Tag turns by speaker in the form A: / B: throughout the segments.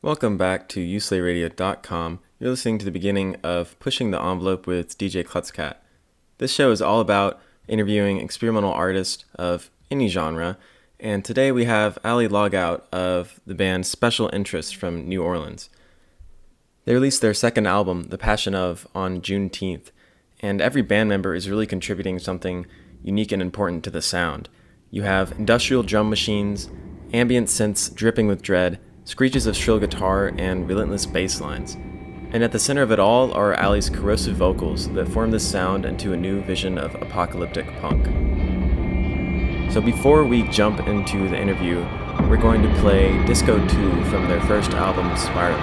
A: Welcome back to usleradio.com. You're listening to the beginning of Pushing the Envelope with DJ Klutzcat. This show is all about interviewing experimental artists of any genre, and today we have Alli Logout of the band Special Interest from New Orleans. They released their second album, The Passion Of, on Juneteenth, and every band member is really contributing something unique and important to the sound. You have industrial drum machines, ambient synths dripping with dread, screeches of shrill guitar, and relentless bass lines. And at the center of it all are Alli's corrosive vocals that form this sound into a new vision of apocalyptic punk. So before we jump into the interview, we're going to play Disco 2 from their first album, Spiraling,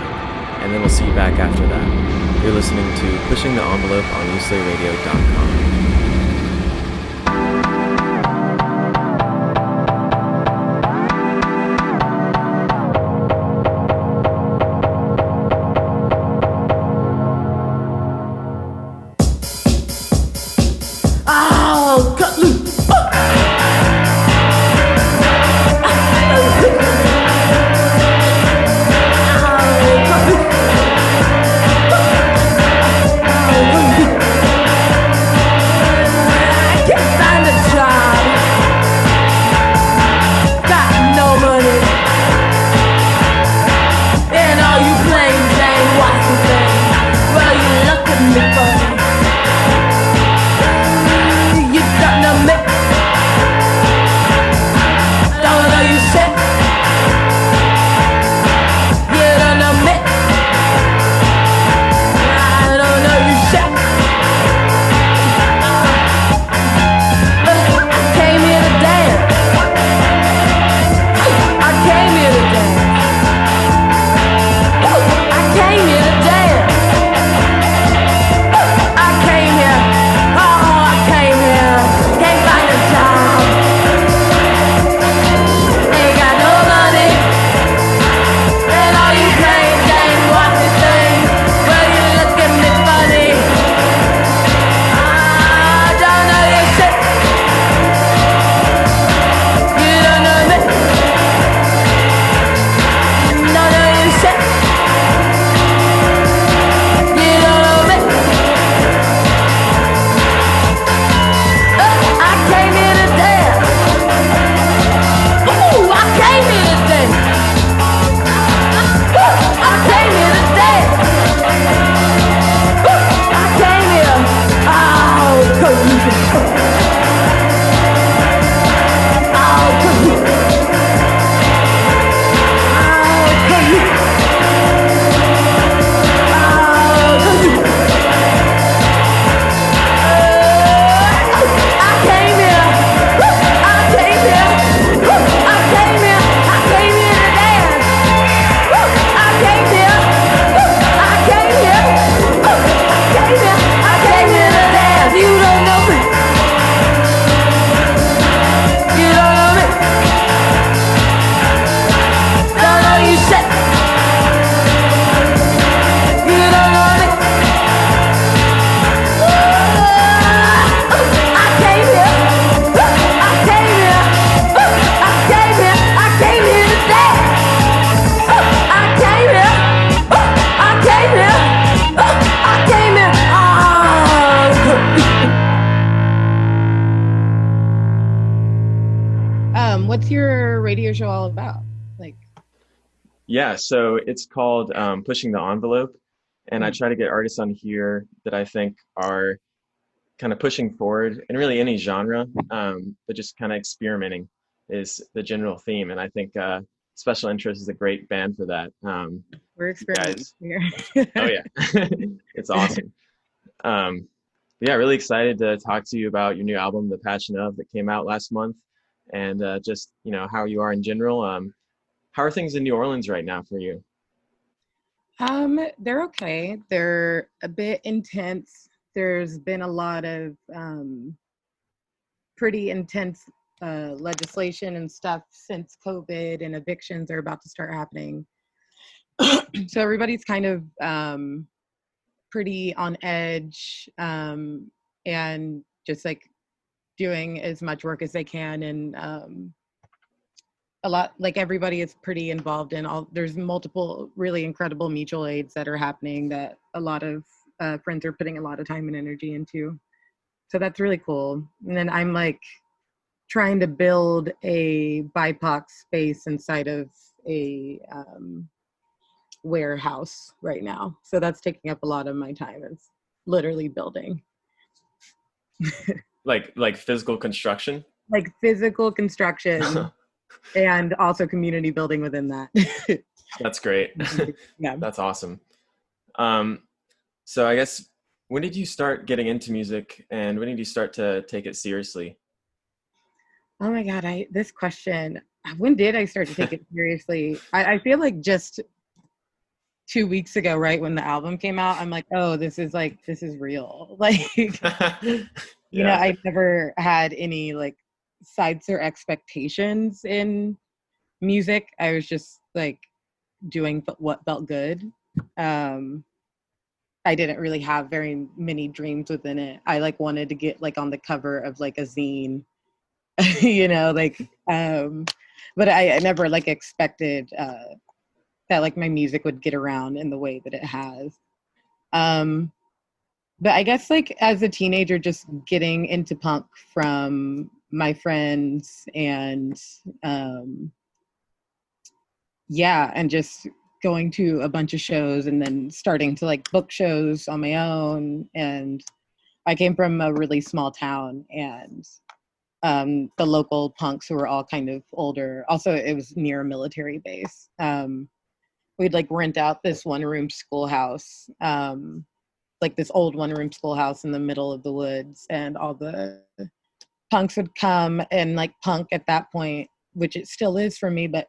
A: and then we'll see you back after that. You're listening to Pushing the Envelope on usleradio.com.
B: What's your radio show all about?
A: Yeah, so it's called Pushing the Envelope, and I try to get artists on here that I think are kind of pushing forward in really any genre, but just kind of experimenting is the general theme, and I think Special Interest is a great band for that.
B: We're experimenting here.
A: Oh yeah, it's awesome. Yeah, really excited to talk to you about your new album, The Passion Of, that came out last month, and just how you are in general. How are things in New Orleans right now for you?
B: They're okay. They're a bit intense. There's been a lot of pretty intense legislation and stuff since COVID, and evictions are about to start happening. So everybody's kind of pretty on edge, and just like doing as much work as they can, and a lot, like everybody is pretty involved in all, there's multiple really incredible mutual aids that are happening that a lot of friends are putting a lot of time and energy into. So that's really cool. And then I'm like trying to build a BIPOC space inside of a warehouse right now. So that's taking up a lot of my time. It's literally building.
A: Like physical construction?
B: Like physical construction and also community building within that.
A: That's great.
B: Yeah.
A: That's awesome. Um, so I guess, when did you start getting into music, and when did you start to take it seriously?
B: Oh my God, this question, when did I start to take it seriously? I feel like just 2 weeks ago, right when the album came out, I'm like, oh, this is real. Like,
A: Yeah.
B: I never had any like sights or expectations in music. I was just like doing what felt good. Um, I didn't really have very many dreams within it. I like wanted to get like on the cover of like a zine, like, but I never like expected that like my music would get around in the way that it has. Um, but I guess like as a teenager, just getting into punk from my friends and yeah, and just going to a bunch of shows and then starting to like book shows on my own. And I came from a really small town, and the local punks who were all kind of older. Also, it was near a military base. We'd like rent out this one room schoolhouse, like this old one room schoolhouse in the middle of the woods, and all the punks would come. And like punk at that point, which it still is for me, but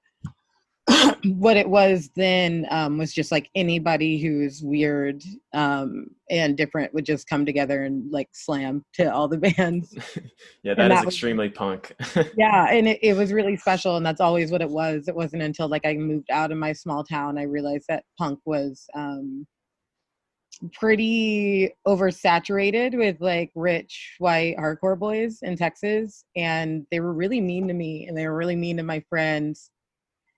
B: what it was then was just like anybody who's weird and different would just come together and like slam to all the bands.
A: Yeah,
B: And
A: that is
B: that was,
A: extremely punk.
B: yeah, and it was really special, and that's always what it was. It wasn't until like I moved out of my small town I realized that punk was pretty oversaturated with like rich white hardcore boys in Texas, and they were really mean to me, and they were really mean to my friends.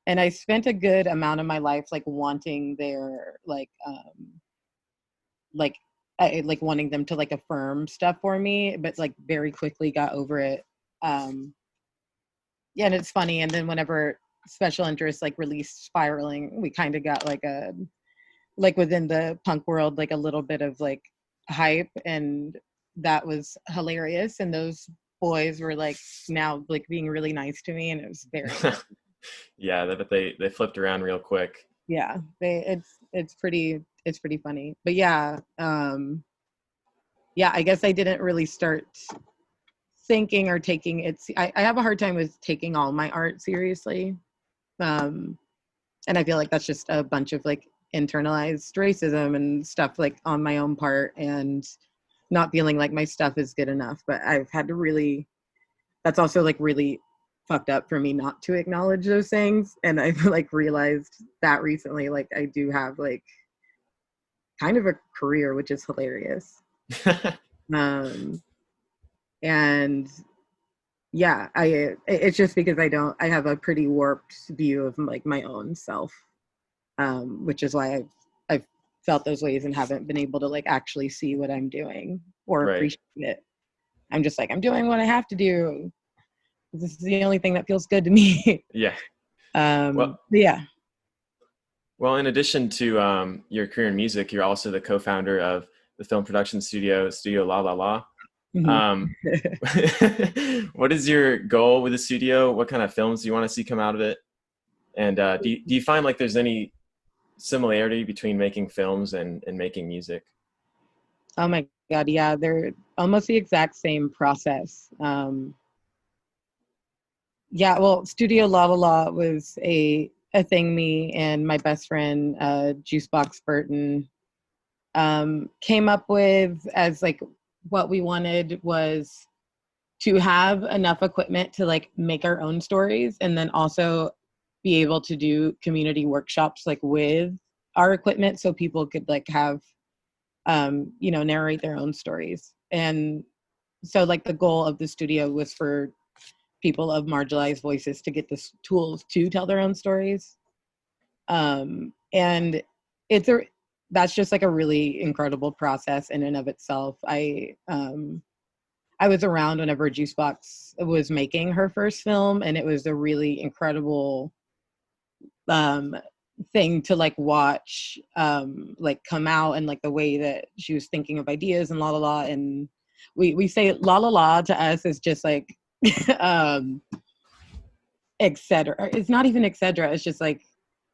B: And I spent a good amount of my life like wanting their like like wanting them to like affirm stuff for me, but like very quickly got over it. Yeah, and it's funny. And then whenever Special Interest like released Spiraling, we kind of got like a like within the punk world like a little bit of like hype, and that was hilarious. And those boys were like now like being really nice to me, and it was very
A: Yeah, but they flipped around real quick.
B: yeah, it's pretty funny. But yeah, yeah, I guess I didn't really start thinking or taking it. I have a hard time with taking all my art seriously. Um, and I feel like that's just a bunch of like internalized racism and stuff like on my own part, and not feeling like my stuff is good enough. But I've had to really, that's also like really fucked up for me not to acknowledge those things. And I've like realized that recently, like I do have like kind of a career, which is hilarious. Um, and yeah, it's just because I have a pretty warped view of like my own self, which is why I've felt those ways and haven't been able to like actually see what I'm doing or
A: Right.
B: appreciate it. I'm just like, I'm doing what I have to do. This is the only thing that feels good to me.
A: Yeah. Well,
B: Yeah.
A: well, in addition to your career in music, you're also the co-founder of the film production studio La La La.
B: Mhm.
A: Um, what is your goal with the studio? What kind of films do you want to see come out of it? And do you find like there's any similarity between making films and making music?
B: Oh my God. Yeah. They're almost the exact same process. Yeah. Well, Studio La La La was a thing me and my best friend, Juicebox Burton, came up with. As like what we wanted was to have enough equipment to like make our own stories, and then also be able to do community workshops like with our equipment, so people could like have narrate their own stories. And so like the goal of the studio was for people of marginalized voices to get the tools to tell their own stories. And it's a that's just like a really incredible process in and of itself. I was around whenever Juicebox was making her first film, and it was a really incredible um, thing to like watch like come out, and like the way that she was thinking of ideas and la la la. And we say la la la to us is just like um, etc. It's not even etc. It's just like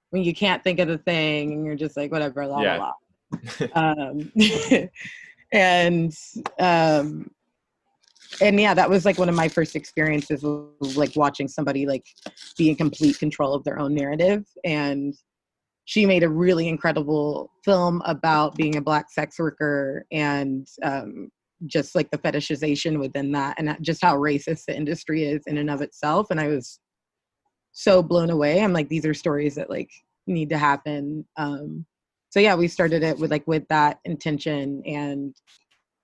B: when you can't think of the thing and you're just like whatever la la
A: Yeah.
B: la. Um, and um, and yeah, that was like one of my first experiences with like watching somebody like be in complete control of their own narrative. And she made a really incredible film about being a Black sex worker, and just like the fetishization within that, and just how racist the industry is in and of itself. And I was so blown away. I'm like, these are stories that like need to happen. So yeah, we started it with that intention, and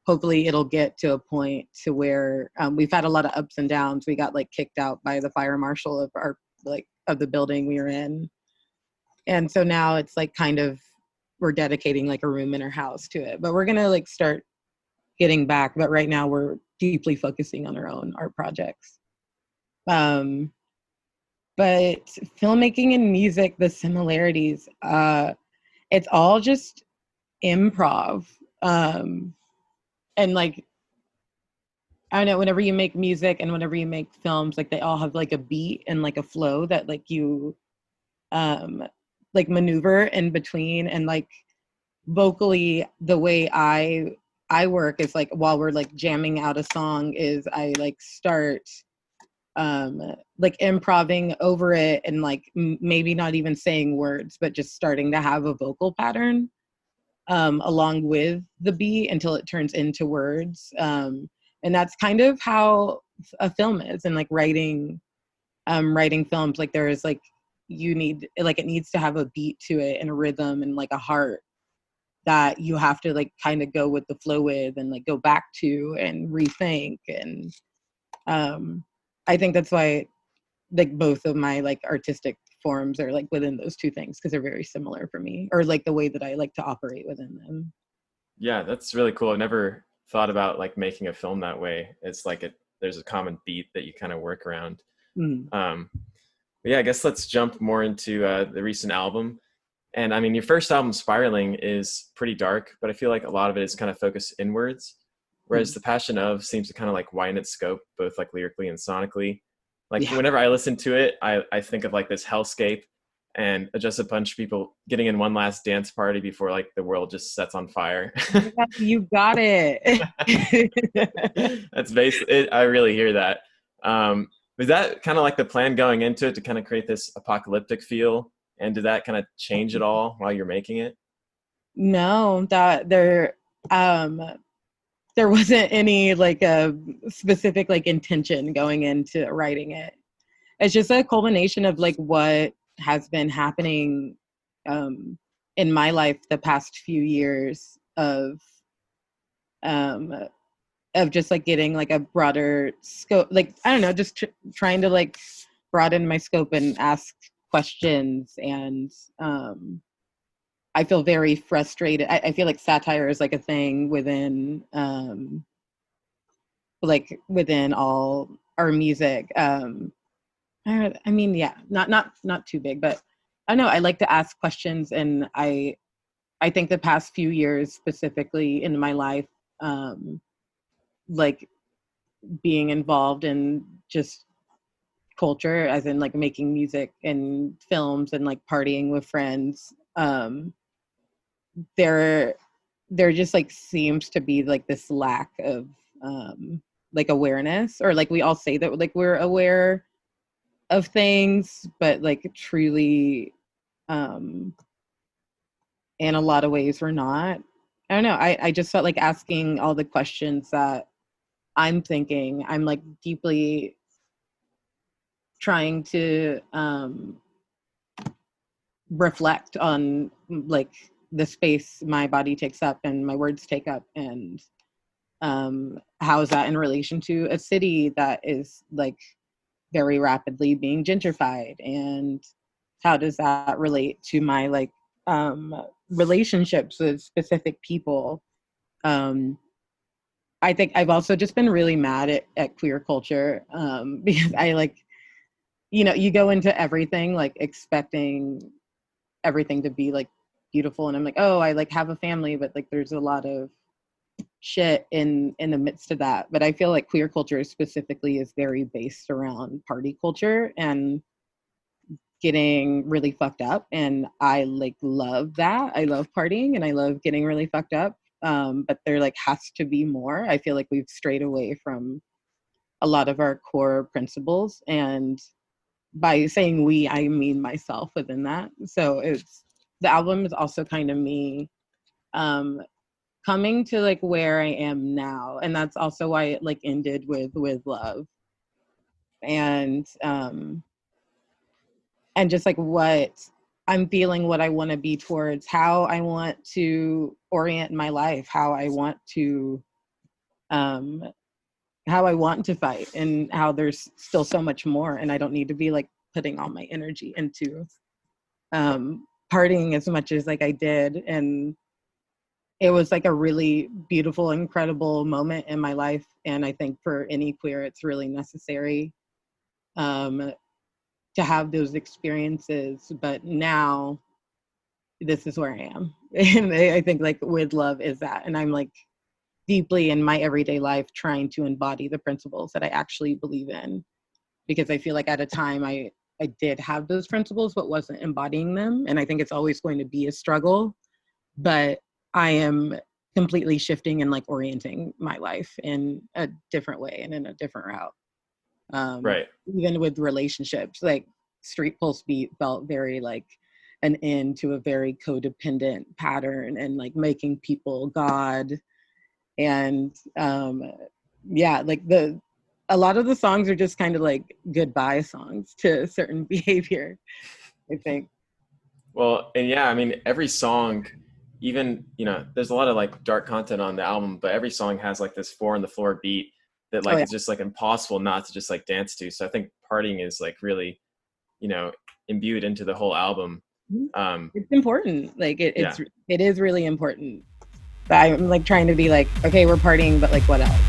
B: hopefully it'll get to a point to where we've had a lot of ups and downs. We got like kicked out by the fire marshal of our of the building we were in, and so now it's like kind of we're dedicating like a room in our house to it. But we're gonna like start getting back. But right now we're deeply focusing on our own art projects. Um, but filmmaking and music, the similarities, it's all just improv. And like I don't know, whenever you make music and whenever you make films, like they all have like a beat and like a flow that like you um like maneuver in between. And like vocally, the way I work is like while we're like jamming out a song is I like start like improving over it, and like maybe not even saying words, but just starting to have a vocal pattern along with the beat until it turns into words. And that's kind of how a film is. And like writing films, like there is like you need like it needs to have a beat to it and a rhythm and like a heart that you have to like kind of go with the flow with and like go back to and rethink. And I think that's why like both of my like artistic forms are like within those two things, because they're very similar for me, or like the way that I like to operate within them.
A: Yeah, that's really cool. I've never thought about like making a film that way. It's like there's a common beat that you kind of work around.
B: Mm.
A: Um, but yeah, I guess let's jump more into the recent album. And I mean, your first album, Spiraling, is pretty dark, but I feel like a lot of it is kind of focused inwards. Whereas
B: Mm.
A: The Passion Of seems to kind of like widen its scope, both like lyrically and sonically. Like
B: Yeah.
A: whenever I listen to it, I think of like this hellscape and just a bunch of people getting in one last dance party before like the world just sets on fire.
B: Yeah, you got it.
A: That's basically it. I really hear that. Was that kind of like the plan going into it, to kind of create this apocalyptic feel? And did that kind of change at all while you're making it?
B: No, that um there wasn't any like a specific like intention going into writing it. It's just a culmination of like what has been happening um in my life the past few years um of just like getting like a broader scope, like I don't know, just trying to like broaden my scope and ask questions. And I feel very frustrated. I feel like satire is like a thing within like within all our music. I mean, yeah, not too big, but I know I like to ask questions. And I think the past few years specifically in my life, like being involved in just culture, as in like making music and films and like partying with friends, there there just like seems to be like this lack of like awareness, or like we all say that like we're aware of things, but like truly um in a lot of ways we're not. I don't know, I just felt like asking all the questions that I'm thinking. I'm like deeply trying to reflect on like the space my body takes up and my words take up. And how is that in relation to a city that is like very rapidly being gentrified, and how does that relate to my like relationships with specific people. um I think I've also just been really mad at queer culture, because I like, you go into everything like expecting everything to be like beautiful, and I'm like, oh, I like have a family, but like there's a lot of shit in the midst of that. But I feel like queer culture specifically is very based around party culture and getting really fucked up, and I like love that. I love partying and I love getting really fucked up. But there like has to be more. I feel like we've strayed away from a lot of our core principles, and by saying we, I mean myself within that. So it's the album is also kind of me um coming to like where I am now, and that's also why it like ended with love. And just like what I'm feeling, what I want to be towards, how I want to orient my life, um how I want to fight, and how there's still so much more, and I don't need to be like putting all my energy into partying as much as like I did. And it was like a really beautiful, incredible moment in my life, and I think for any queer it's really necessary um to have those experiences. But now this is where I am. And I think like with love is that, and I'm like deeply in my everyday life trying to embody the principles that I actually believe in, because I feel like at a time I did have those principles but wasn't embodying them, and I think it's always going to be a struggle. But I am completely shifting and like orienting my life in a different way and in a different route.
A: Right.
B: Even with relationships, like Street Pulse Beat felt very like an end to a very codependent pattern, and like making people God. And yeah, like a lot of the songs are just kind of like goodbye songs to certain behavior, I think.
A: Well, and yeah, I mean, every song, even, there's a lot of like dark content on the album, but every song has like this four on the floor beat that
B: Oh
A: like
B: yeah.
A: it's just like impossible not to just like dance to. So I think partying is like really, you know, imbued into the whole album.
B: It's important. Like
A: Yeah.
B: it is really important. But I'm like trying to be like, okay, we're partying, but like what else?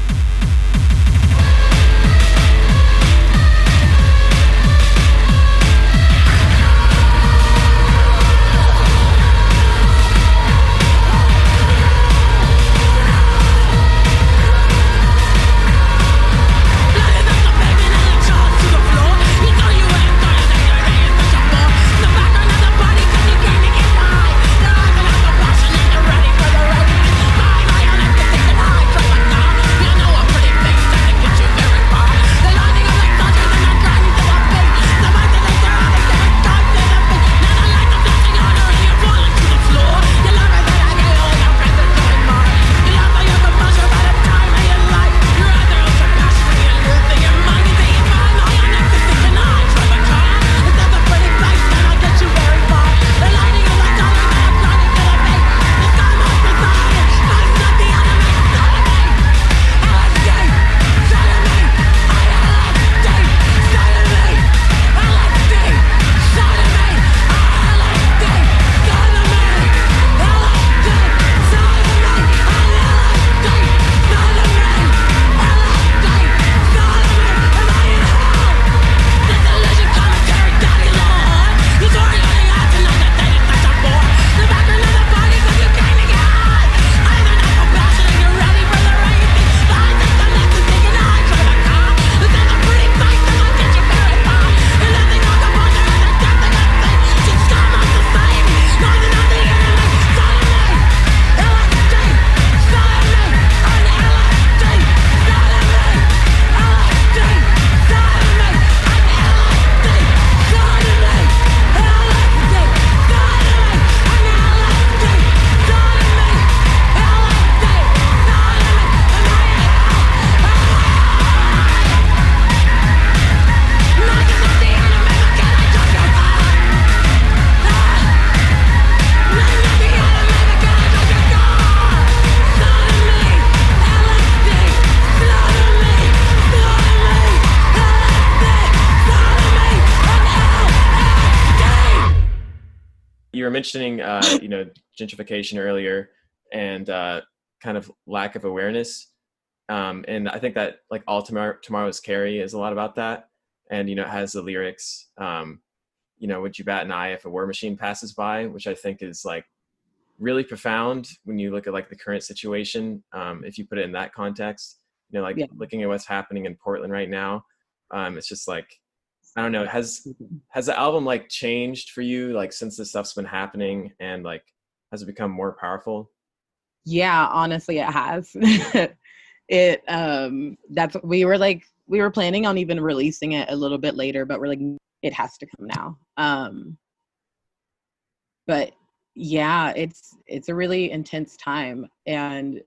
C: Ready for the race. My, I am like the ticket high. Try what now? You know
A: were mentioning, gentrification earlier, and kind of lack of awareness. And I think that like All Tomorrow's Carrie is a lot about that. And, it has the lyrics, would you bat an eye if a war machine passes by, which I think is like really profound when you look at like the current situation. If you put it in that context, looking at what's happening in Portland right now, it's just like, I don't know, has the album like changed for you, like since this stuff's been happening, and like, has it become more powerful?
B: Yeah, honestly, it has. We were planning on even releasing it a little bit later, but we're like, it has to come now. But yeah, it's a really intense time, and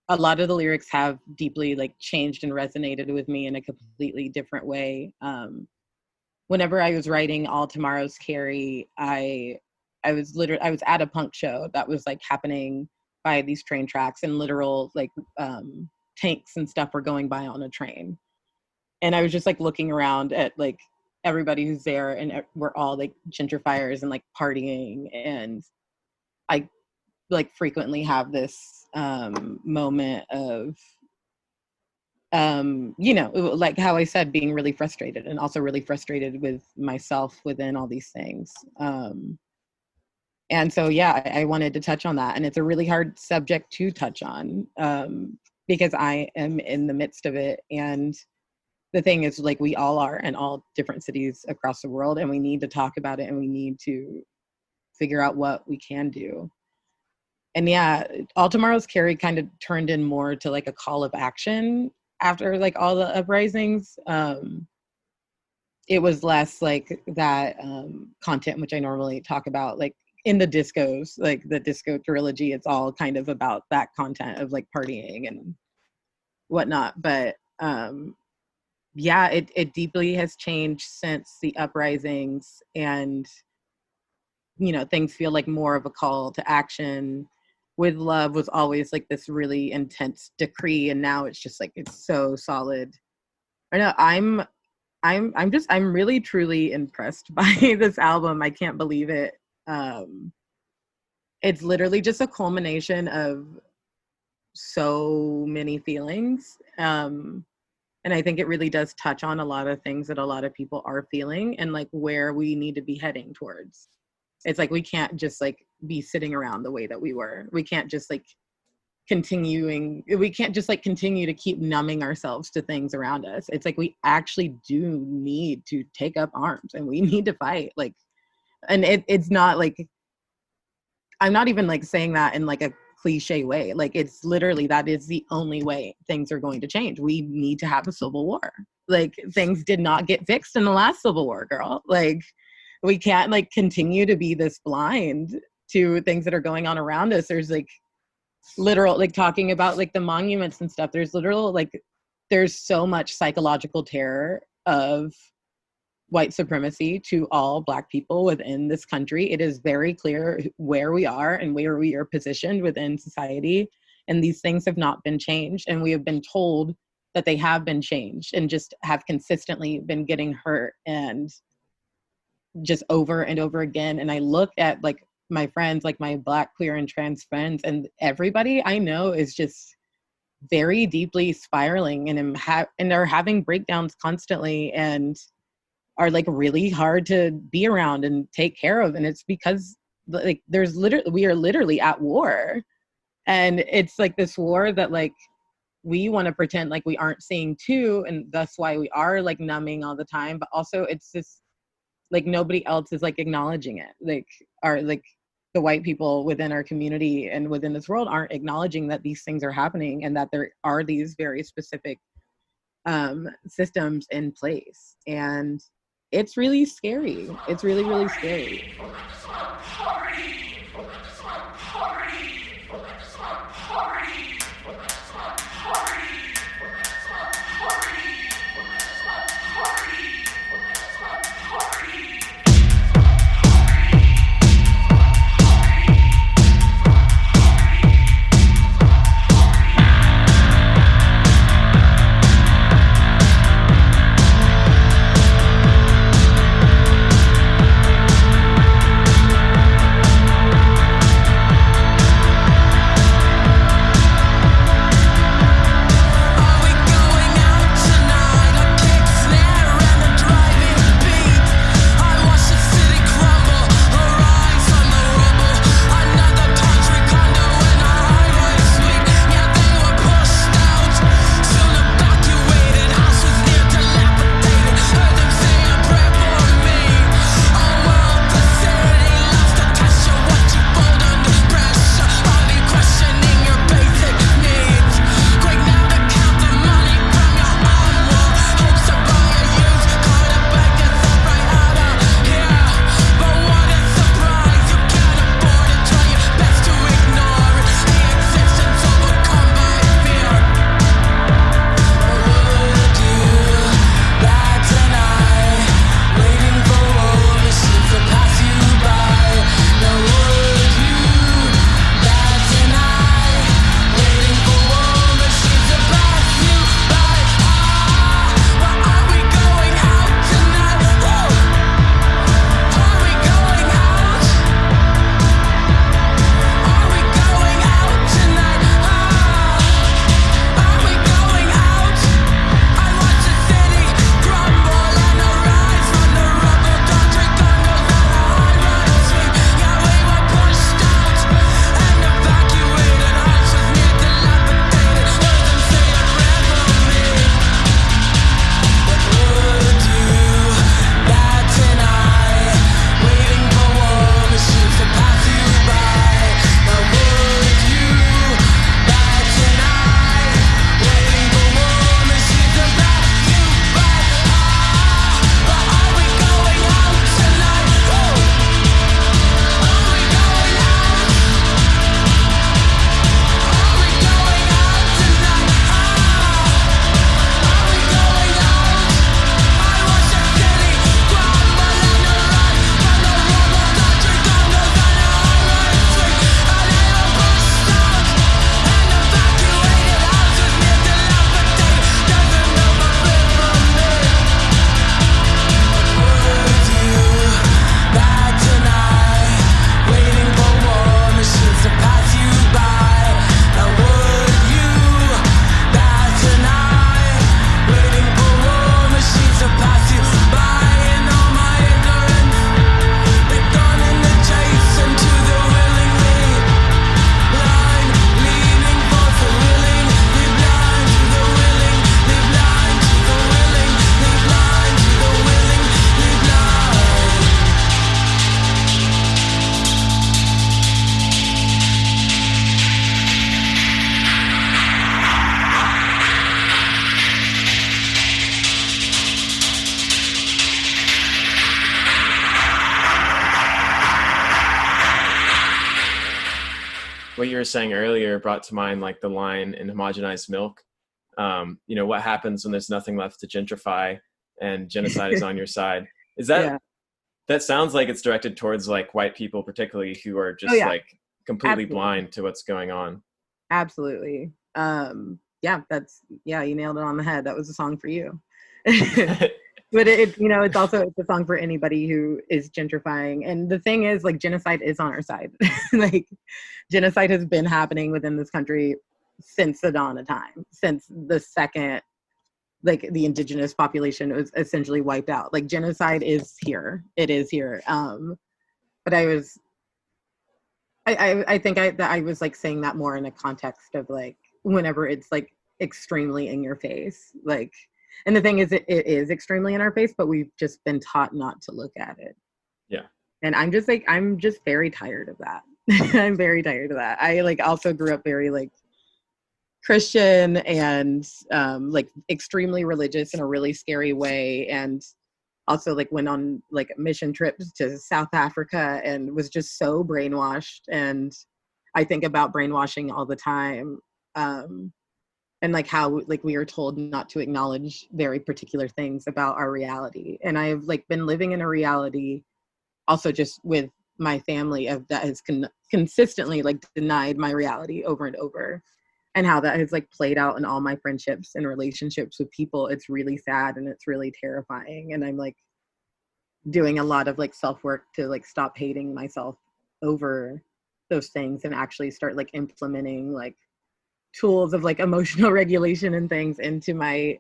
B: a lot of the lyrics have deeply like changed and resonated with me in a completely different way. Whenever I was writing All Tomorrow's Carrie, I was at a punk show that was like happening by these train tracks, and literal like tanks and stuff were going by on a train. And I was just like looking around at like everybody who's there, and we're all like gentrifiers and like partying. And I like frequently have this moment of like how I said, being really frustrated, and also really frustrated with myself within all these things. And so, yeah, I wanted to touch on that. And it's a really hard subject to touch on because I am in the midst of it. And the thing is, like, we all are in all different cities across the world, and we need to talk about it, and we need to figure out what we can do. And yeah, All Tomorrow's Carrie kind of turned in more to like a call of action after like all the uprisings. It was less like that content which I normally talk about, like in the discos, like the disco trilogy. It's all kind of about that content of like partying and whatnot. But yeah, it deeply has changed since the uprisings, and things feel like more of a call to action. With Love was always like this really intense decree, and now it's just like it's so solid. I know I'm really truly impressed by this album. I can't believe it. It's literally just a culmination of so many feelings. And I think it really does touch on a lot of things that a lot of people are feeling, and like where we need to be heading towards. It's like we can't just like be sitting around the way that we were. We can't just like continue to keep numbing ourselves to things around us. It's like we actually do need to take up arms, and we need to fight. Like, and it's not like, I'm not even like saying that in like a cliche way. Like, it's literally, that is the only way things are going to change. We need to have a civil war. Like, things did not get fixed in the last civil war, girl. Like, we can't like continue to be this blind to things that are going on around us. There's like literal, like talking about like the monuments and stuff, there's literal, like there's so much psychological terror of white supremacy to all Black people within this country. It is very clear where we are and where we are positioned within society. And these things have not been changed. And we have been told that they have been changed, and just have consistently been getting hurt, and just over and over again. And I look at like my friends, like my Black, queer, and trans friends, and everybody I know is just very deeply spiraling, and are having breakdowns constantly, and are like really hard to be around and take care of. And it's because like we are literally at war, and it's like this war that like we want to pretend like we aren't seeing too, and that's why we are like numbing all the time. But also it's just like nobody else is like acknowledging it. Like the white people within our community and within this world aren't acknowledging that these things are happening, and that there are these very specific systems in place. And it's really scary. It's really, really scary.
A: what you were saying earlier brought to mind like the line in Homogenized Milk. What happens when there's nothing left to gentrify and genocide is on your side? Is that that sounds like it's directed towards like white people, particularly, who are just like completely blind to what's going on.
B: Absolutely. You nailed it on the head. That was a song for you. But it's also a song for anybody who is gentrifying. And the thing is, like, genocide is on our side. Like, genocide has been happening within this country since the dawn of time, since the second, like, the indigenous population was essentially wiped out. Like, genocide is here. It is here. But I think I was like saying that more in a context of like whenever it's like extremely in your face, like. And the thing is, it is extremely in our face, but we've just been taught not to look at it.
A: Yeah.
B: And I'm just very tired of that. I'm very tired of that. I like also grew up very like Christian and like extremely religious in a really scary way. And also like went on like mission trips to South Africa and was just so brainwashed. And I think about brainwashing all the time. And like how like we are told not to acknowledge very particular things about our reality. And I've like been living in a reality also just with my family of that has consistently like denied my reality over and over, and how that has like played out in all my friendships and relationships with people. It's really sad and it's really terrifying. And I'm like doing a lot of like self-work to like stop hating myself over those things and actually start like implementing like tools of like emotional regulation and things into my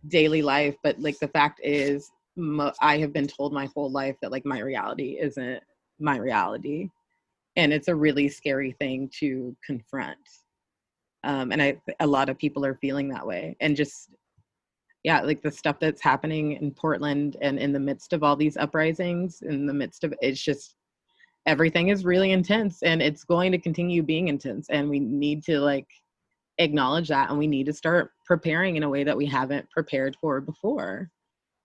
B: daily life. But like the fact is I have been told my whole life that like my reality isn't my reality, and it's a really scary thing to confront. And a lot of people are feeling that way, and just like the stuff that's happening in Portland and in the midst of all these uprisings, in the midst of it's just everything is really intense, and it's going to continue being intense, and we need to like acknowledge that, and we need to start preparing in a way that we haven't prepared for before.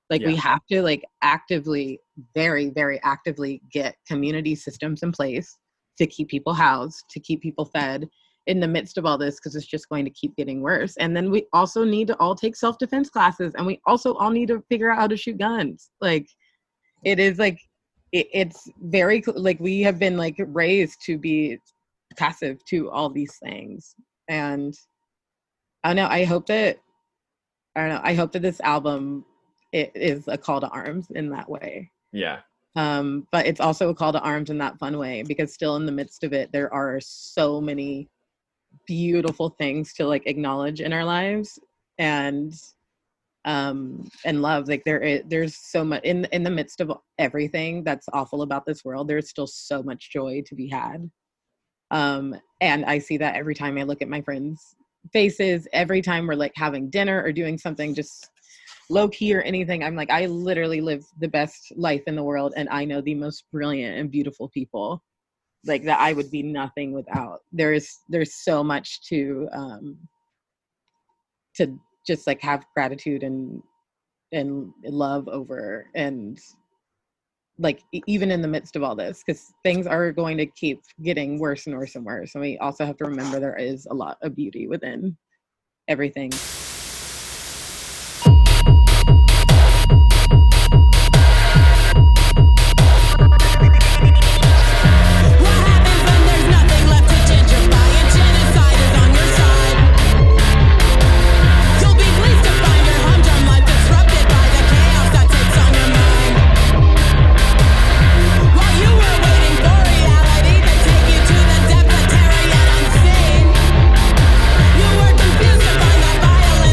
B: Like we have to like actively, very, very actively get community systems in place to keep people housed, to keep people fed in the midst of all this, because it's just going to keep getting worse. And then we also need to all take self-defense classes, and we also all need to figure out how to shoot guns. Like it is like it's very like we have been like raised to be passive to all these things. And I hope that this album it is a call to arms in that way.
A: Yeah.
B: But it's also a call to arms in that fun way, because still in the midst of it, there are so many beautiful things to like acknowledge in our lives and love. Like there's so much in the midst of everything that's awful about this world. There's still so much joy to be had. And I see that every time I look at my friends' faces, every time we're like having dinner or doing something just low key or anything. I'm like, I literally live the best life in the world, and I know the most brilliant and beautiful people like that I would be nothing without. There's so much to just like have gratitude and love over, and like even in the midst of all this, because things are going to keep getting worse and worse and worse. And we also have to remember there is a lot of beauty within everything.
C: Violence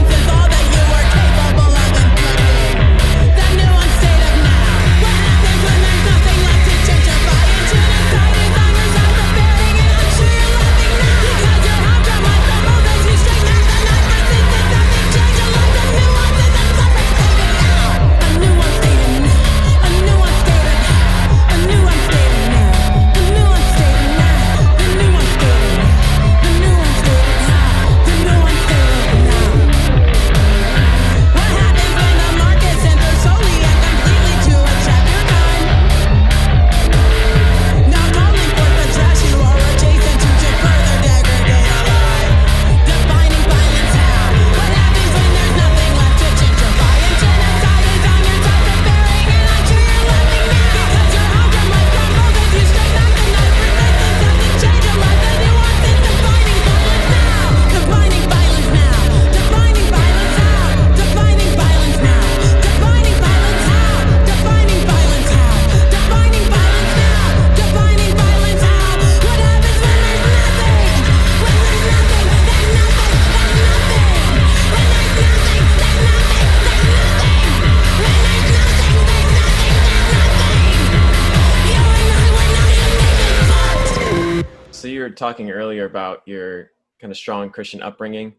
A: talking earlier about your kind of strong Christian upbringing,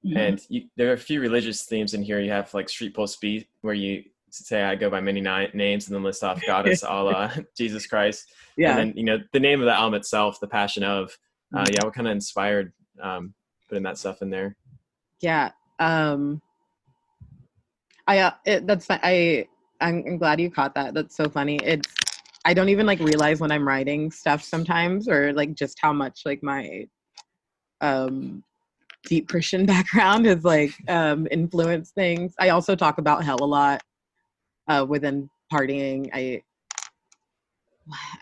B: Mhm.
A: and there are a few religious themes in here. You have like Street Pulse Beat, where you say I go by many names, and then list off Goddess, Allah, Jesus Christ, and
B: Yeah.
A: then the name of the album itself, The Passion of.
B: Mhm.
A: Yeah, what kind of inspired putting that stuff in there?
B: Yeah. That's fine. I'm glad you caught that. That's so funny. I don't even like realize when I'm writing stuff sometimes, or like just how much like my um deep Christian background has like influenced things. I also talk about hell a lot within partying.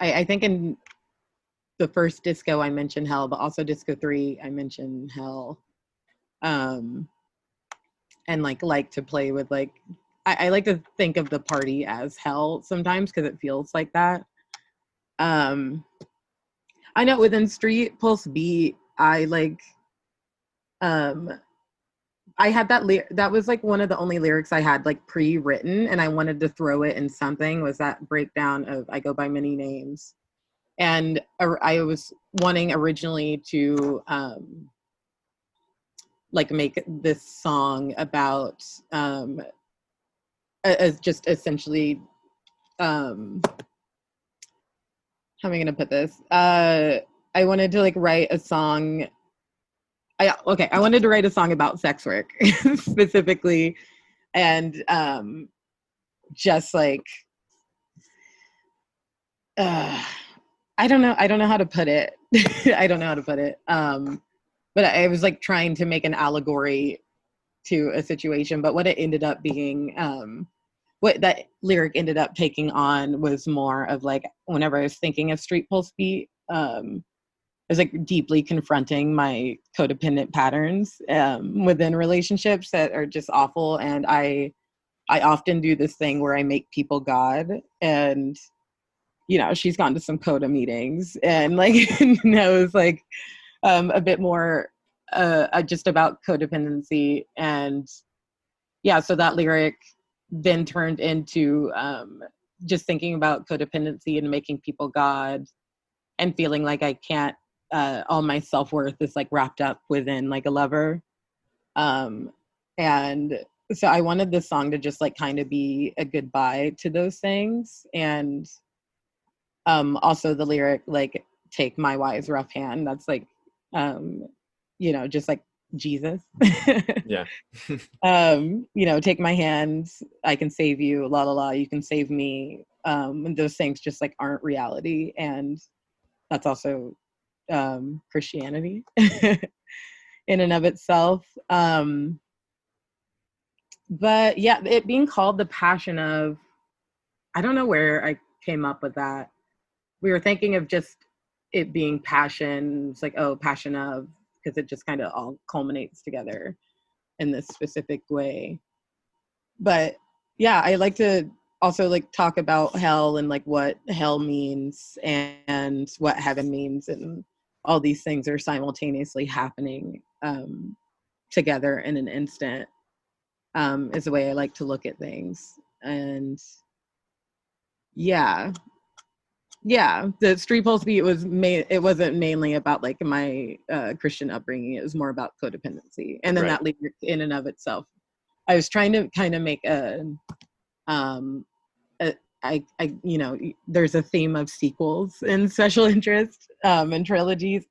B: I think in the first disco I mentioned hell, but also disco 3 I mentioned hell. Um and like to play with like I like to think of the party as hell sometimes because it feels like that. Um I know within Street Pulse Beat, um I had that was like one of the only lyrics I had like pre-written, and I wanted to throw it in something, was that breakdown of I go by many names. And I was wanting originally to like make this song about as just essentially how am I gonna put this? I wanted to like write a song. I wanted to write a song about sex work specifically, and just like uh, I don't know how to put it. I don't know how to put it. But I was like trying to make an allegory to a situation, but what it ended up being, what that lyric ended up taking on was more of like whenever I was thinking of Street Pulse Beat, I was like deeply confronting my codependent patterns within relationships that are just awful, and I often do this thing where I make people God, and she's gone to some coda meetings and like knows like a bit more just about codependency. And yeah, so that lyric then turned into just thinking about codependency and making people God, and feeling like I can't all my self-worth is like wrapped up within like a lover. And so I wanted this song to just like kind of be a goodbye to those things. And also the lyric like take my wise rough hand, that's like um just like Jesus.
A: Yeah.
B: Take my hand, I can save you, la la la, you can save me. And those things just like aren't reality, and that's also Christianity in and of itself. But yeah, it being called the passion of, I don't know where I came up with that. We were thinking of just it being passion. It's like, oh, passion of, because it just kind of all culminates together in this specific way. But yeah, I like to also like talk about hell and like what hell means and what heaven means, and all these things are simultaneously happening together in an instant, is the way I like to look at things. And yeah, the Street Pulse Beat it wasn't mainly about like my Christian upbringing. It was more about codependency, and then
A: Right.
B: that lyric in and of itself, I was trying to kind of make um a there's a theme of sequels in special interest and trilogies.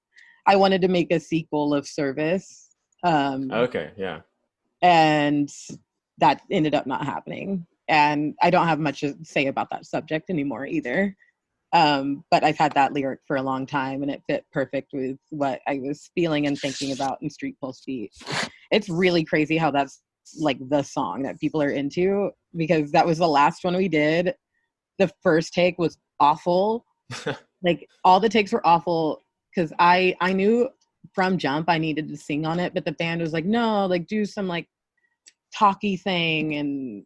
B: I wanted to make a sequel of Service,
A: Okay. Yeah.
B: and that ended up not happening, and I don't have much to say about that subject anymore either. But I've had that lyric for a long time, and it fit perfect with what I was feeling and thinking about in Street Pulse Beat. It's really crazy how that's like the song that people are into, because that was the last one we did. The first take was awful. Like all the takes were awful, because I knew from jump I needed to sing on it, but the band was like, no, like do some like talky thing, and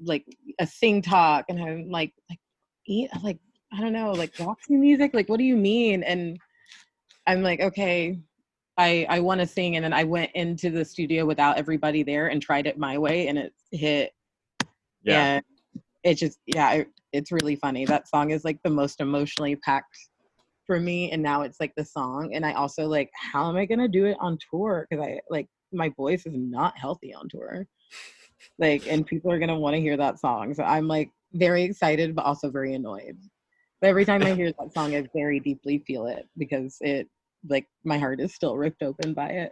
B: like a sing talk. And I'm like eat like I don't know, like Roxy music, like what do you mean? And I'm like, okay, I want to sing. And then I went into the studio without everybody there and tried it my way, and it hit.
A: Yeah.
B: And it's just it's really funny. That song is like the most emotionally packed for me, and now it's like the song. And I also like, how am I gonna do it on tour? Because I like, my voice is not healthy on tour. Like, and people are gonna want to hear that song. So I'm like very excited, but also very annoyed. But every time I hear that song, I very deeply feel it because it, like, my heart is still ripped open by it.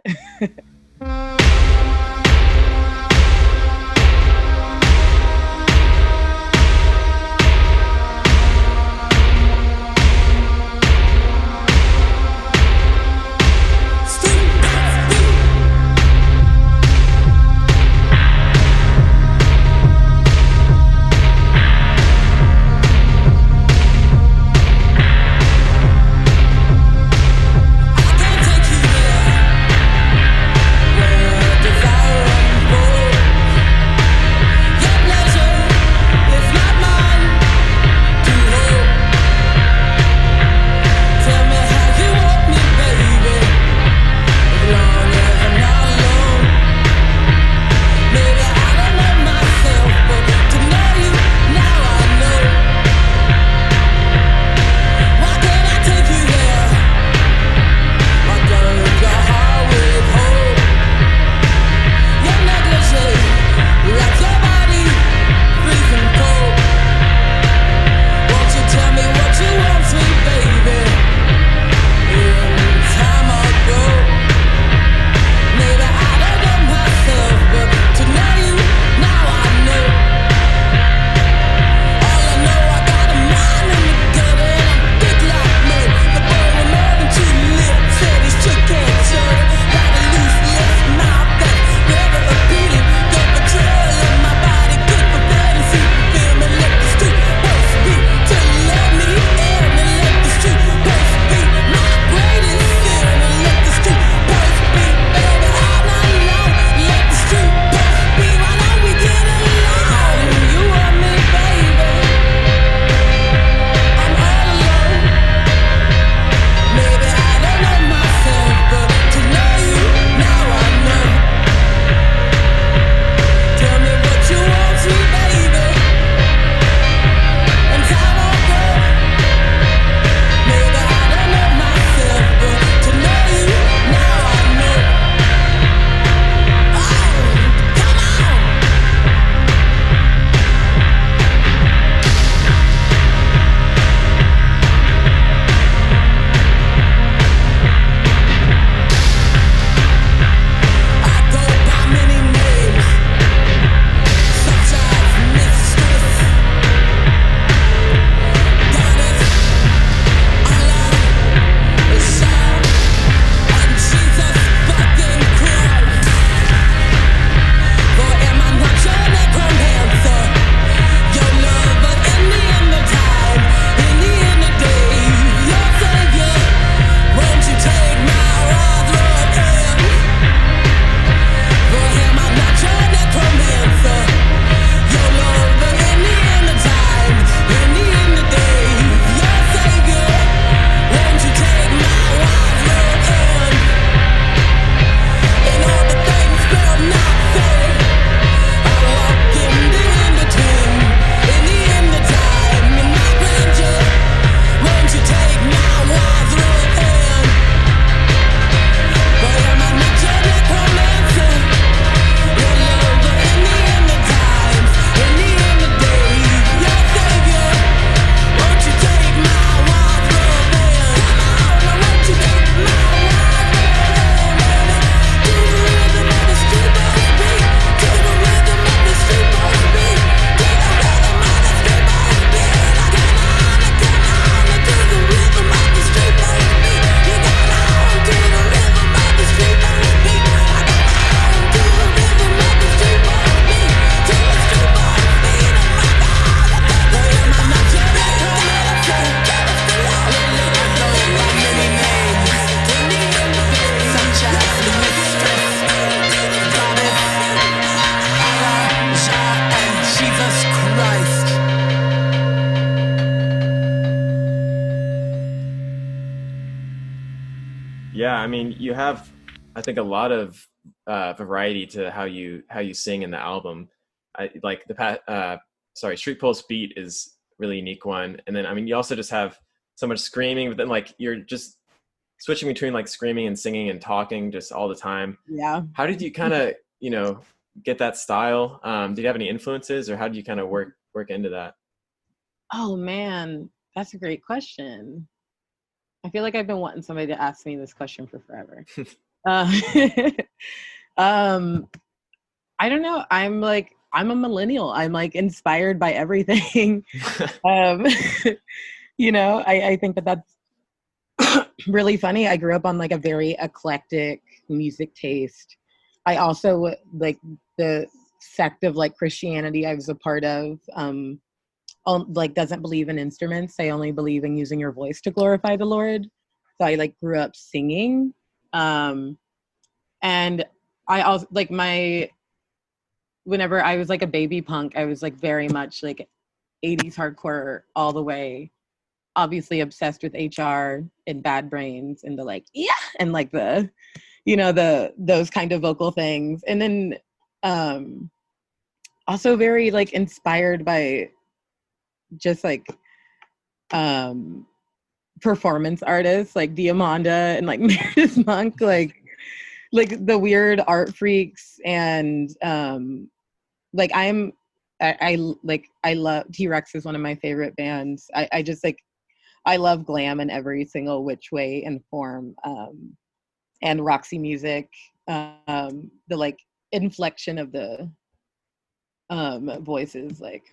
A: Yeah, I mean, you have, I think, a lot of variety to how you sing in the album. I like sorry, Street Pulse Beat is a really unique one, and then I mean, you also just have so much screaming, but then like you're just switching between like screaming and singing and talking just all the time.
B: Yeah.
A: How did you kind of, get that style? Did you have any influences, or how did you kind of work into that?
B: Oh man, that's a great question. I feel like I've been wanting somebody to ask me this question for forever. Uh, um, I don't know. I'm a millennial. I'm like inspired by everything. um, I think that that's really funny. I grew up on like a very eclectic music taste. I also like the sect of like Christianity I was a part of. Like doesn't believe in instruments. They only believe in using your voice to glorify the Lord. So I like grew up singing. And I also like whenever I was like a baby punk, I was like very much like 80s hardcore all the way. Obviously obsessed with HR and Bad Brains and the like, yeah, and like those kind of vocal things. And then also very like inspired by just like um performance artists like Diamanda and like Meredith Monk, like the weird art freaks. And like I love T-Rex is one of my favorite bands. I just like I love glam in every single which way and form. And Roxy Music, the like inflection of the voices, like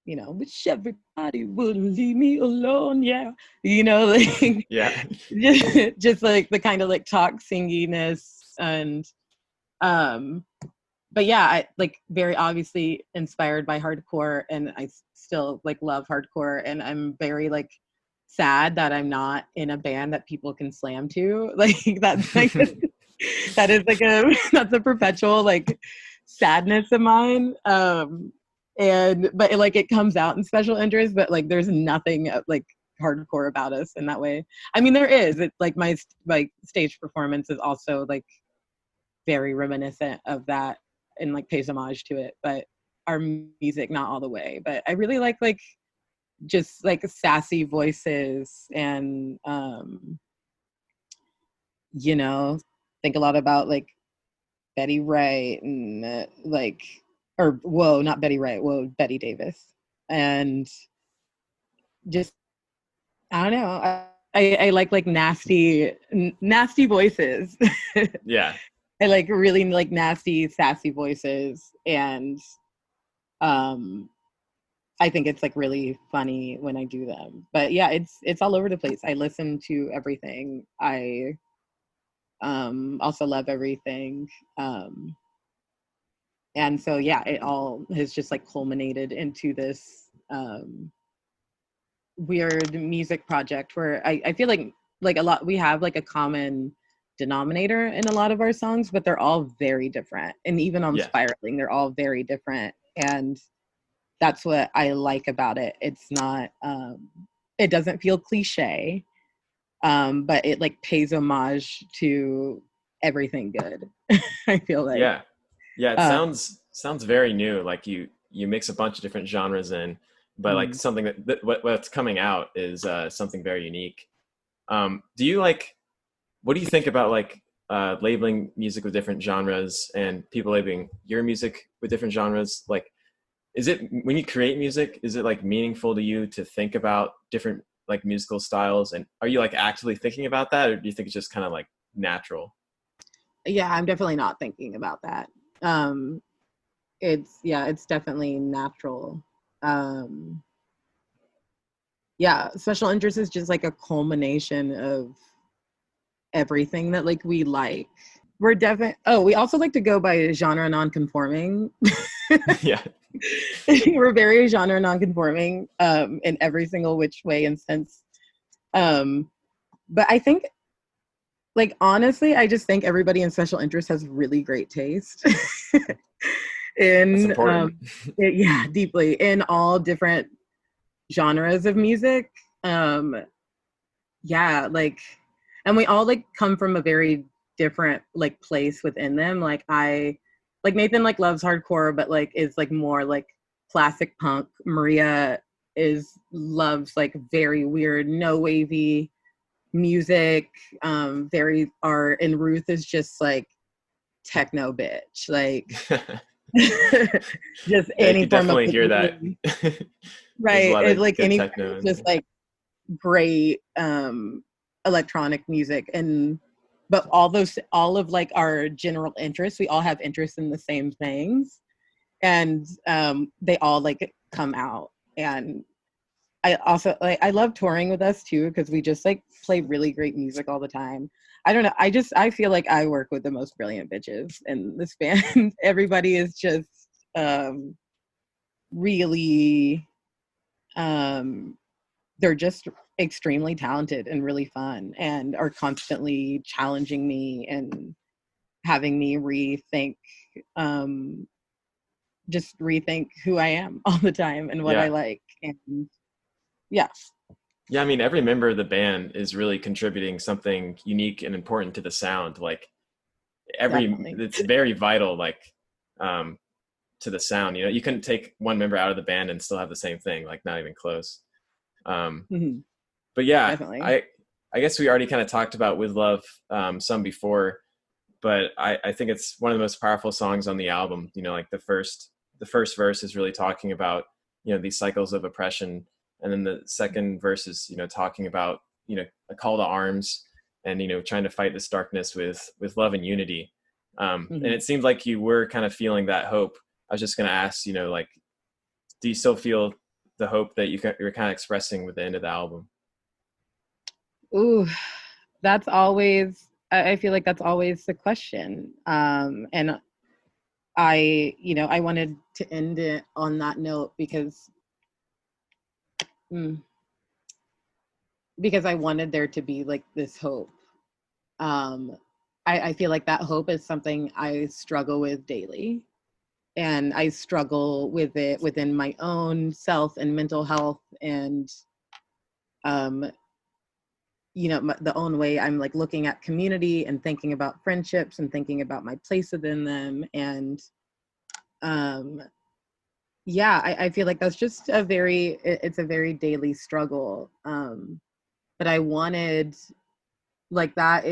B: wish everybody would leave me alone, yeah, like
A: Yeah.
B: just like the kind of like talk singiness. And um but yeah, I like very obviously inspired by hardcore, and I still like love hardcore, and I'm very like sad that I'm not in a band that people can slam to. Like that's like that is like a that's a perpetual like sadness of mine. And but it comes out in Special Interest, but like there's nothing like hardcore about us in that way. I mean, there is. It's like my stage performance is also like very reminiscent of that and like pays homage to it, but our music not all the way. But I really like just like sassy voices. And you know think a lot about like Betty Wright and like, or whoa, not Betty Wright, whoa, Betty Davis. And just I don't know, I like nasty voices.
A: Yeah.
B: I like really like nasty sassy voices. And um I think it's like really funny when I do them. But yeah, it's all over the place. I listen to everything. I also love everything. And so yeah, it all has just like culminated into this weird music project where I feel like a lot we have like a common denominator in a lot of our songs, but they're all very different. And even on
A: Yeah.
B: Spiraling, they're all very different. And that's what I like about it. It's not it doesn't feel cliche, but it like pays homage to everything good. I feel like
A: Yeah. Yeah, it
B: uh,
A: sounds very new. Like you mix a bunch of different genres in, but like
B: mm,
A: something what's coming out is something very unique. Do you like what do you think about like labeling music with different genres and people labeling your music with different genres? Like, is it when you create music, is it like meaningful to you to think about different like musical styles? And are you like actively thinking about that, or do you think it's just kind of like natural?
B: yeah, I'm definitely not thinking about that. um it's definitely natural. um yeah, Special Interest is just like a culmination of everything that like we like. We're definitely, oh, we also like to go by genre non-conforming.
A: Yeah.
B: We're very genre non-conforming in every single which way and sense. um but I think, like, honestly, I just think everybody in Special Interest has really great taste.
A: That's
B: in
A: important.
B: yeah, deeply in all different genres of music. um yeah, like, and we all like come from a very different like place within them. Like I like Nathan like loves hardcore, but like is like more like classic punk. Maria loves like very weird, no wavy music, very art, and Ruth is just like techno bitch, like just
A: Yeah, you
B: any
A: could
B: form of
A: definitely
B: like,
A: hear that.
B: really,
A: There's a
B: right,
A: lot of
B: like
A: good
B: any form
A: techno
B: of
A: in
B: just
A: there.
B: like great electronic music. And but all of like our general interests, we all have interests in the same things, and they all like come out. And I also like, I love touring with us too, because we just like play really great music all the time. I don't know, I feel like I work with the most brilliant bitches in this band. Everybody is just um really um they're just extremely talented and really fun, and are constantly challenging me and having me um rethink who I am all the time and what I
A: Yeah.
B: like. And yeah,
A: Yeah, I mean, every member of the band is really contributing something unique and important to the sound. Like
B: definitely.
A: it's very vital, like um, to the sound. You know, you couldn't take one member out of the band and still have the same thing, like not even close. Um,
B: Mhm,
A: but yeah,
B: definitely.
A: I guess we already kind of talked about With Love some before, but I think it's one of the most powerful songs on the album. You know, like the first verse is really talking about, you know, these cycles of oppression, and then the second verse is, you know, talking about, you know, a call to arms, and, you know, trying to fight this darkness with love and unity. And
B: Mhm.
A: it seemed like you were kind of feeling that hope. I was just going to ask, you know, like, do you still feel the hope that you're kind of expressing with the end of the album?
B: Ooh, that's always, I feel like that's always the question. And I wanted to end it on that note mm, because I wanted there to be like this hope. Um, I feel like that hope is something I struggle with daily, and I struggle with it within my own self and mental health, and um, the own way I'm like looking at community and thinking about friendships and thinking about my place within them. And um, yeah, I feel like that's just it's a very daily struggle. But I wanted, like, that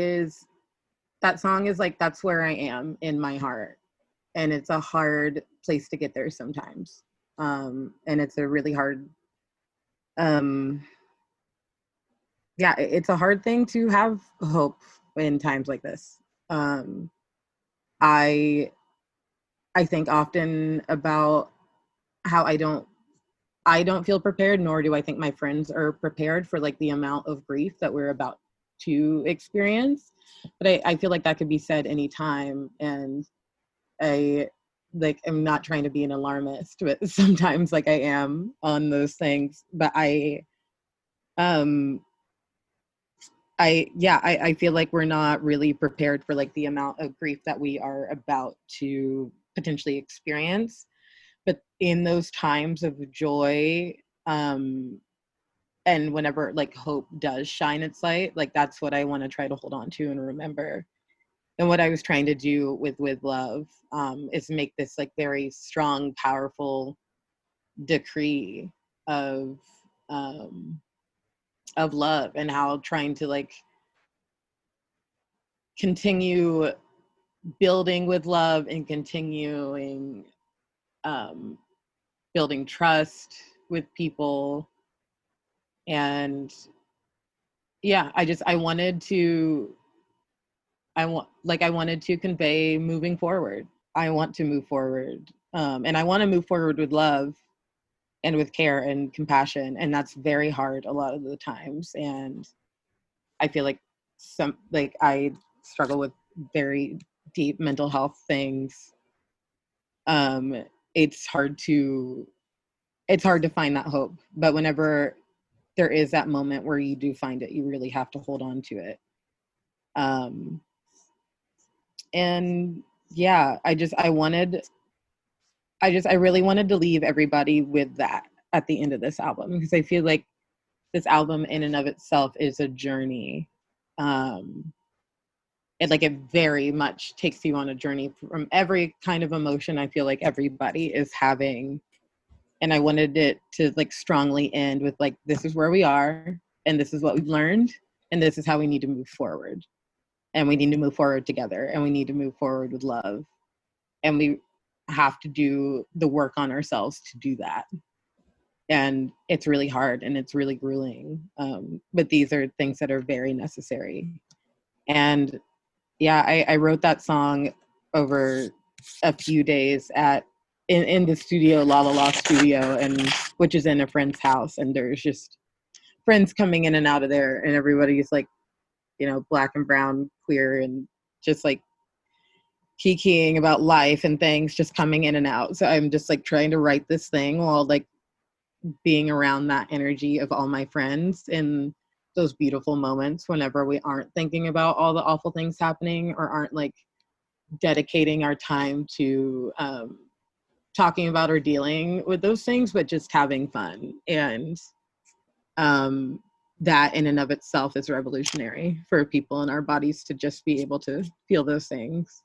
B: song is like, that's where I am in my heart. And it's a hard place to get there sometimes. And it's a really hard, um, yeah, it's a hard thing to have hope in times like this. Um, I I think often about how I don't feel prepared, nor do I think my friends are prepared for like the amount of grief that we're about to experience. But I feel like that could be said anytime. And I like am not trying to be an alarmist, but sometimes like I am on those things. But um I feel like we're not really prepared for like the amount of grief that we are about to potentially experience. But in those times of joy, um and whenever like hope does shine its light, like that's what I want to try to hold on to and remember. And what I was trying to do with love, is make this like very strong, powerful decree of um of love, and how trying to like continue building with love and continuing um building trust with people. And yeah, I wanted to, I wanted to convey moving forward. I want to move forward. And I want to move forward with love and with care and compassion. And that's very hard a lot of the times. And I feel like I struggle with very deep mental health things. Um, it's hard to find that hope. But whenever there is that moment where you do find it, you really have to hold on to it. Um, and yeah, I really wanted to leave everybody with that at the end of this album, because I feel like this album in and of itself is a journey. Um, it very much takes you on a journey from every kind of emotion I feel like everybody is having and I wanted it to like strongly end with like, this is where we are, and this is what we've learned, and this is how we need to move forward. And we need to move forward together, and we need to move forward with love. And we have to do the work on ourselves to do that. And it's really hard and it's really grueling. But these are things that are very necessary. And yeah, I wrote that song over a few days in the studio, La La La studio, and which is in a friend's house. And there's just friends coming in and out of there, and everybody's like, you know, Black and brown, queer, and just like kikiing about life and things, just coming in and out. So I'm just like trying to write this thing while like being around that energy of all my friends in those beautiful moments whenever we aren't thinking about all the awful things happening, or aren't like dedicating our time to talking about or dealing with those things, but just having fun. And that in and of itself is revolutionary for people in our bodies, to just be able to feel those things.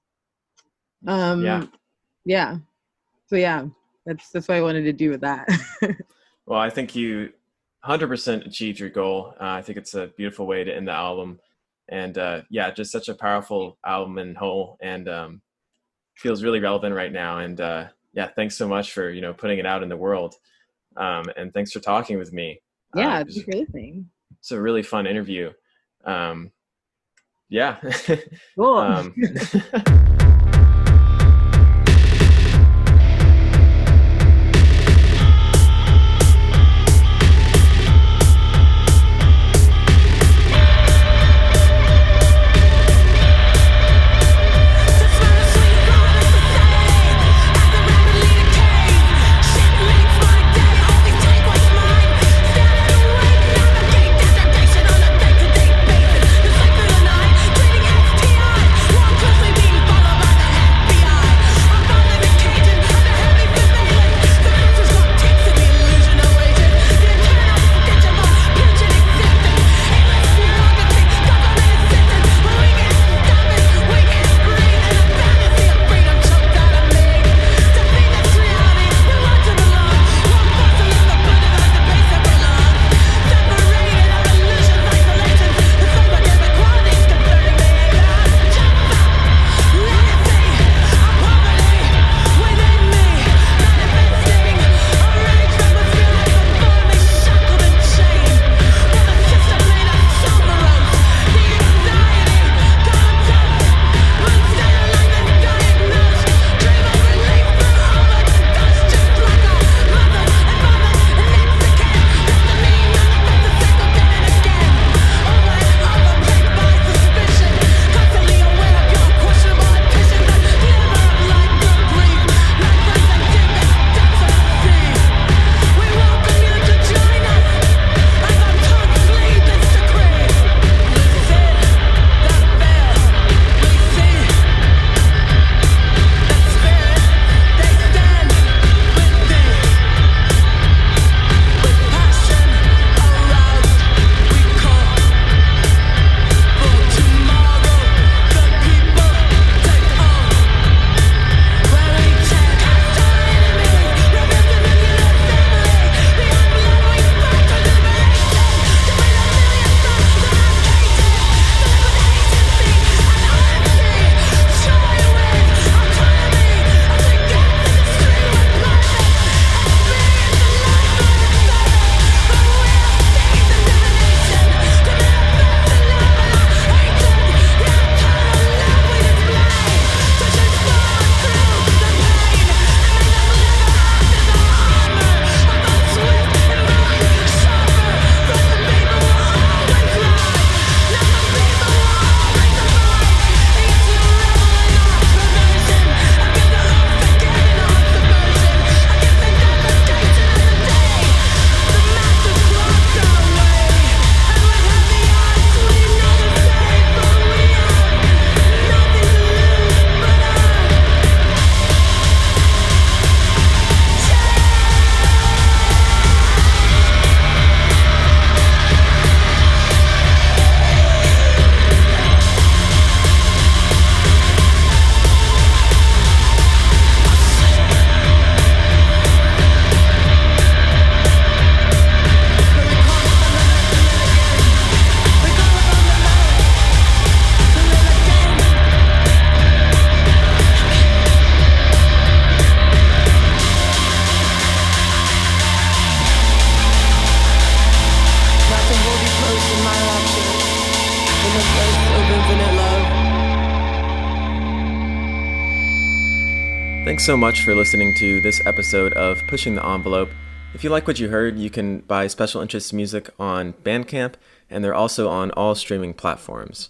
B: Yeah. So yeah, that's what I wanted to do with that.
A: Well, I think you 100% achieved your goal. I think it's a beautiful way to end the album. And yeah, just such a powerful album in whole, and feels really relevant right now. And yeah, thanks so much for, putting it out in the world. And thanks for talking with me.
B: Yeah, it's a great thing.
A: It's a really fun interview. Yeah.
B: Cool.
C: Followed by
A: Thanks so much for listening to this episode of Pushing the Envelope. If you like what you heard, you can buy Special Interest music on Bandcamp, and they're also on all streaming platforms.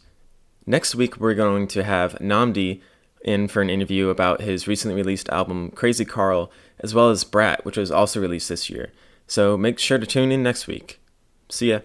A: Next week, we're going to have Namdi in for an interview about his recently released album Crazy Carl, as well as Brat, which was also released this year. So make sure to tune in next week. See ya.